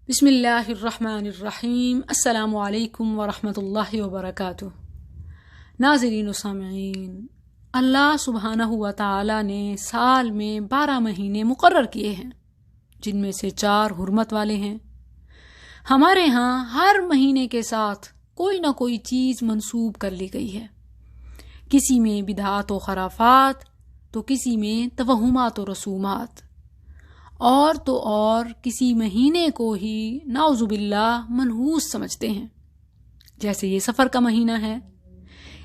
بسم اللہ الرحمن الرحیم۔ السلام علیکم ورحمۃ اللہ وبرکاتہ۔ ناظرین و سامعین، اللہ سبحانہ و تعالی نے سال میں 12 مہینے مقرر کیے ہیں، جن میں سے 4 حرمت والے ہیں۔ ہمارے ہاں ہر مہینے کے ساتھ کوئی نہ کوئی چیز منسوب کر لی گئی ہے، کسی میں بدعات و خرافات تو کسی میں توہمات و رسومات، اور تو اور کسی مہینے کو ہی نعوذ باللہ منحوس سمجھتے ہیں، جیسے یہ سفر کا مہینہ ہے۔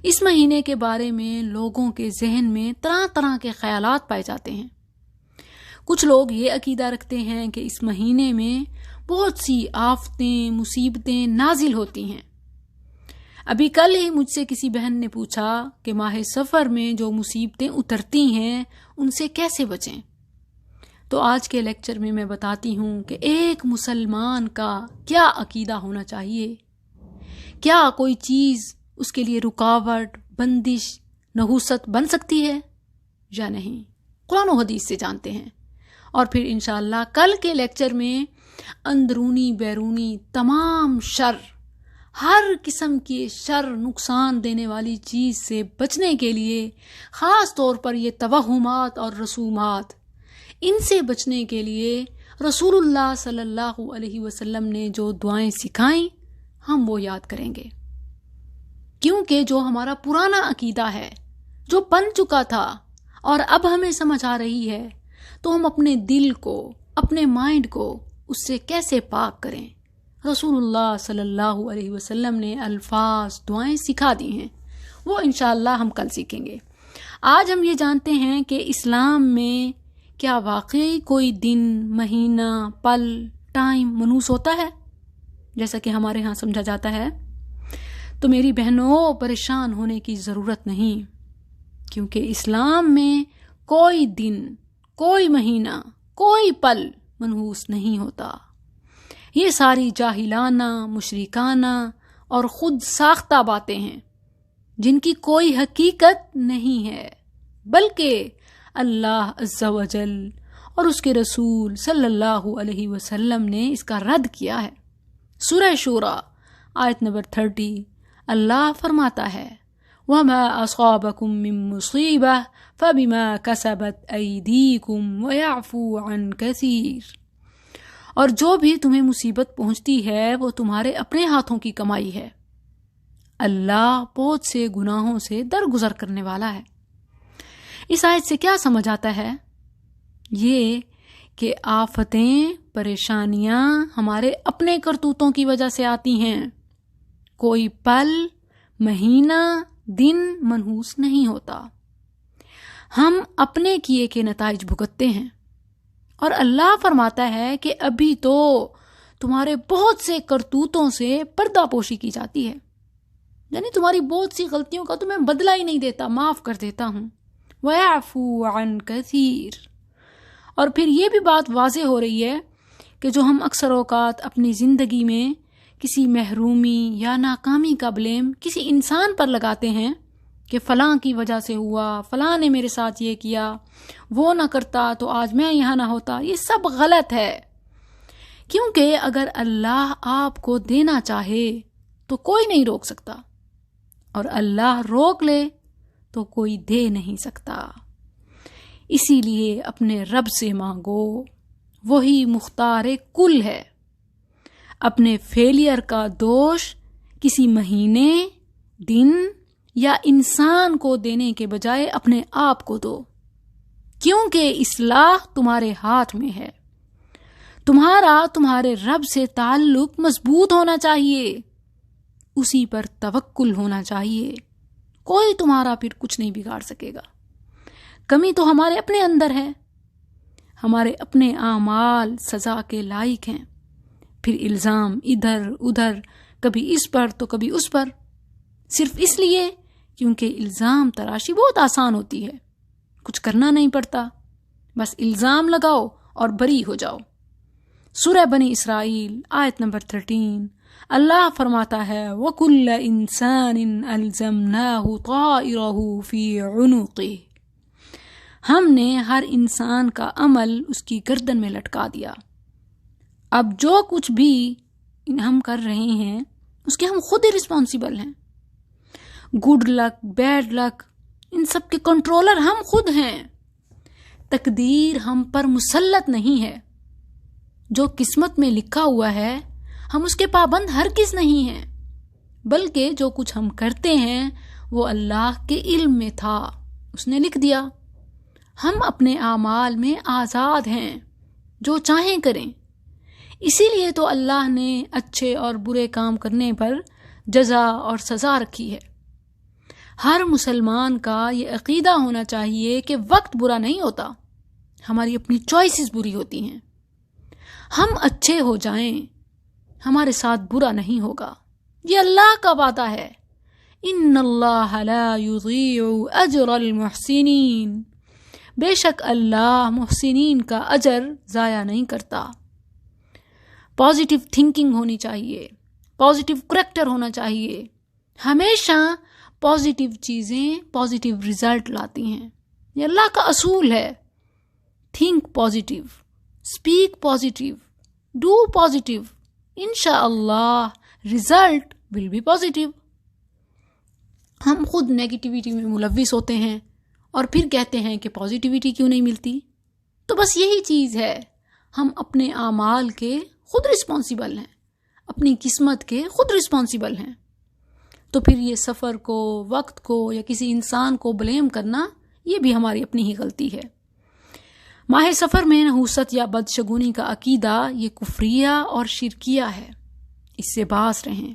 اس مہینے کے بارے میں لوگوں کے ذہن میں طرح طرح کے خیالات پائے جاتے ہیں۔ کچھ لوگ یہ عقیدہ رکھتے ہیں کہ اس مہینے میں بہت سی آفتیں مصیبتیں نازل ہوتی ہیں۔ ابھی کل ہی مجھ سے کسی بہن نے پوچھا کہ ماہ سفر میں جو مصیبتیں اترتی ہیں ان سے کیسے بچیں۔ تو آج کے لیکچر میں میں بتاتی ہوں کہ ایک مسلمان کا کیا عقیدہ ہونا چاہیے، کیا کوئی چیز اس کے لیے رکاوٹ، بندش، نحوست بن سکتی ہے یا نہیں، قرآن و حدیث سے جانتے ہیں۔ اور پھر انشاءاللہ کل کے لیکچر میں اندرونی بیرونی تمام شر، ہر قسم کی شر نقصان دینے والی چیز سے بچنے کے لیے، خاص طور پر یہ توہمات اور رسومات، ان سے بچنے کے لیے رسول اللہ صلی اللہ علیہ وسلم نے جو دعائیں سکھائیں ہم وہ یاد کریں گے، کیونکہ جو ہمارا پرانا عقیدہ ہے، جو بن چکا تھا اور اب ہمیں سمجھ آ رہی ہے، تو ہم اپنے دل کو، اپنے مائنڈ کو اس سے کیسے پاک کریں۔ رسول اللہ صلی اللہ علیہ وسلم نے الفاظ، دعائیں سکھا دی ہیں، وہ انشاءاللہ ہم کل سیکھیں گے۔ آج ہم یہ جانتے ہیں کہ اسلام میں کیا واقعی کوئی دن، مہینہ، پل، ٹائم منحوس ہوتا ہے جیسا کہ ہمارے ہاں سمجھا جاتا ہے؟ تو میری بہنوں، پریشان ہونے کی ضرورت نہیں، کیونکہ اسلام میں کوئی دن، کوئی مہینہ، کوئی پل منحوس نہیں ہوتا۔ یہ ساری جاہلانہ، مشرکانہ اور خود ساختہ باتیں ہیں جن کی کوئی حقیقت نہیں ہے، بلکہ اللہ عز و جل اور اس کے رسول صلی اللہ علیہ وسلم نے اس کا رد کیا ہے۔ سورہ شورى آیت نمبر 30 اللہ فرماتا ہے، وَمَا أَصَابَكُم مِّن مُّصِيبَةٍ فَبِمَا كَسَبَتْ أَيْدِيكُمْ وَيَعْفُو عَن كَثِيرٍ، اور جو بھی تمہیں مصیبت پہنچتی ہے وہ تمہارے اپنے ہاتھوں کی کمائی ہے، اللہ بہت سے گناہوں سے درگزر کرنے والا ہے۔ اس آیت سے کیا سمجھ آتا ہے؟ یہ کہ آفتیں، پریشانیاں ہمارے اپنے کرتوتوں کی وجہ سے آتی ہیں، کوئی پل، مہینہ، دن منحوس نہیں ہوتا، ہم اپنے کیے کے نتائج بھگتتے ہیں۔ اور اللہ فرماتا ہے کہ ابھی تو تمہارے بہت سے کرتوتوں سے پردہ پوشی کی جاتی ہے، یعنی تمہاری بہت سی غلطیوں کا تو میں بدلہ ہی نہیں دیتا، معاف کر دیتا ہوں۔ وَيَعْفُو عَن كَثِيرٍ، اور پھر یہ بھی بات واضح ہو رہی ہے کہ جو ہم اکثر اوقات اپنی زندگی میں کسی محرومی یا ناکامی کا بلیم کسی انسان پر لگاتے ہیں کہ فلاں کی وجہ سے ہوا، فلاں نے میرے ساتھ یہ کیا، وہ نہ کرتا تو آج میں یہاں نہ ہوتا، یہ سب غلط ہے۔ کیونکہ اگر اللہ آپ کو دینا چاہے تو کوئی نہیں روک سکتا، اور اللہ روک لے تو کوئی دے نہیں سکتا۔ اسی لیے اپنے رب سے مانگو، وہی مختار کل ہے۔ اپنے فیلئر کا دوش کسی مہینے، دن یا انسان کو دینے کے بجائے اپنے آپ کو دو، کیونکہ اصلاح تمہارے ہاتھ میں ہے۔ تمہارا تمہارے رب سے تعلق مضبوط ہونا چاہیے، اسی پر توکل ہونا چاہیے، کوئی تمہارا پھر کچھ نہیں بگاڑ سکے گا۔ کمی تو ہمارے اپنے اندر ہے، ہمارے اپنے اعمال سزا کے لائق ہیں، پھر الزام ادھر ادھر، کبھی اس پر تو کبھی اس پر، صرف اس لیے کیونکہ الزام تراشی بہت آسان ہوتی ہے، کچھ کرنا نہیں پڑتا، بس الزام لگاؤ اور بری ہو جاؤ۔ سورہ بنی اسرائیل آیت نمبر 13 اللہ فرماتا ہے، وَكُلَّ إِنسَانٍ أَلْزَمْنَاهُ طَائِرَهُ فِي عُنُقِهِ، ہم نے ہر انسان کا عمل اس کی گردن میں لٹکا دیا۔ اب جو کچھ بھی ہم کر رہے ہیں اس کے ہم خود ہی رسپانسیبل ہیں. گڈ لک، بیڈ لک، ان سب کے کنٹرولر ہم خود ہیں. تقدیر ہم پر مسلط نہیں ہے. جو قسمت میں لکھا ہوا ہے ہم اس کے پابند ہرگز نہیں ہیں، بلکہ جو کچھ ہم کرتے ہیں وہ اللہ کے علم میں تھا، اس نے لکھ دیا. ہم اپنے اعمال میں آزاد ہیں، جو چاہیں کریں. اسی لیے تو اللہ نے اچھے اور برے کام کرنے پر جزا اور سزا رکھی ہے. ہر مسلمان کا یہ عقیدہ ہونا چاہیے کہ وقت برا نہیں ہوتا، ہماری اپنی چوائسز بری ہوتی ہیں. ہم اچھے ہو جائیں، ہمارے ساتھ برا نہیں ہوگا. یہ اللہ کا وعدہ ہے. ان اللہ لا یضیع اجر المحسنین. بے شک اللہ محسنین کا اجر ضائع نہیں کرتا. پازیٹیو تھنکنگ ہونی چاہیے، پازیٹیو کریکٹر ہونا چاہیے. ہمیشہ پازیٹیو چیزیں پازیٹیو رزلٹ لاتی ہیں. یہ اللہ کا اصول ہے. Think positive, speak positive, do positive. انشاءاللہ رزلٹ ول بی پازیٹیو. ہم خود نیگیٹیوٹی میں ملوث ہوتے ہیں اور پھر کہتے ہیں کہ پازیٹیوٹی کیوں نہیں ملتی. تو بس یہی چیز ہے، ہم اپنے اعمال کے خود رسپانسیبل ہیں، اپنی قسمت کے خود رسپانسیبل ہیں. تو پھر یہ سفر کو، وقت کو یا کسی انسان کو بلیم کرنا یہ بھی ہماری اپنی ہی غلطی ہے. ماہ سفر میں نحوست یا بدشگونی کا عقیدہ یہ کفریہ اور شرکیہ ہے، اس سے باز رہیں.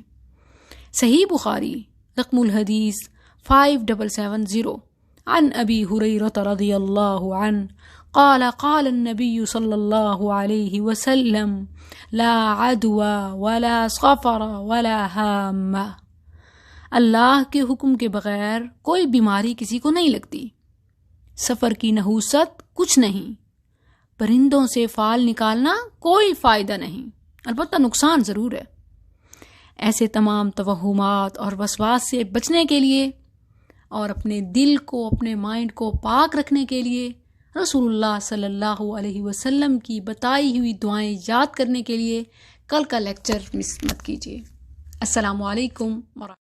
صحیح بخاری رقم الحدیث 5770 عن ابی ہریرہ رضی اللہ عنہ قال قال النبی صلی اللہ علیہ وسلم لا عدوى ولا صفر ولا ہامہ. اللہ کے حکم کے بغیر کوئی بیماری کسی کو نہیں لگتی. سفر کی نحوست کچھ نہیں. پرندوں سے فال نکالنا کوئی فائدہ نہیں، البتہ نقصان ضرور ہے. ایسے تمام توہمات اور وسواس سے بچنے کے لیے اور اپنے دل کو، اپنے مائنڈ کو پاک رکھنے کے لیے رسول اللہ صلی اللہ علیہ وسلم کی بتائی ہوئی دعائیں یاد کرنے کے لیے کل کا لیکچر مس مت کیجیے. السلام علیکم ورحمۃ اللہ.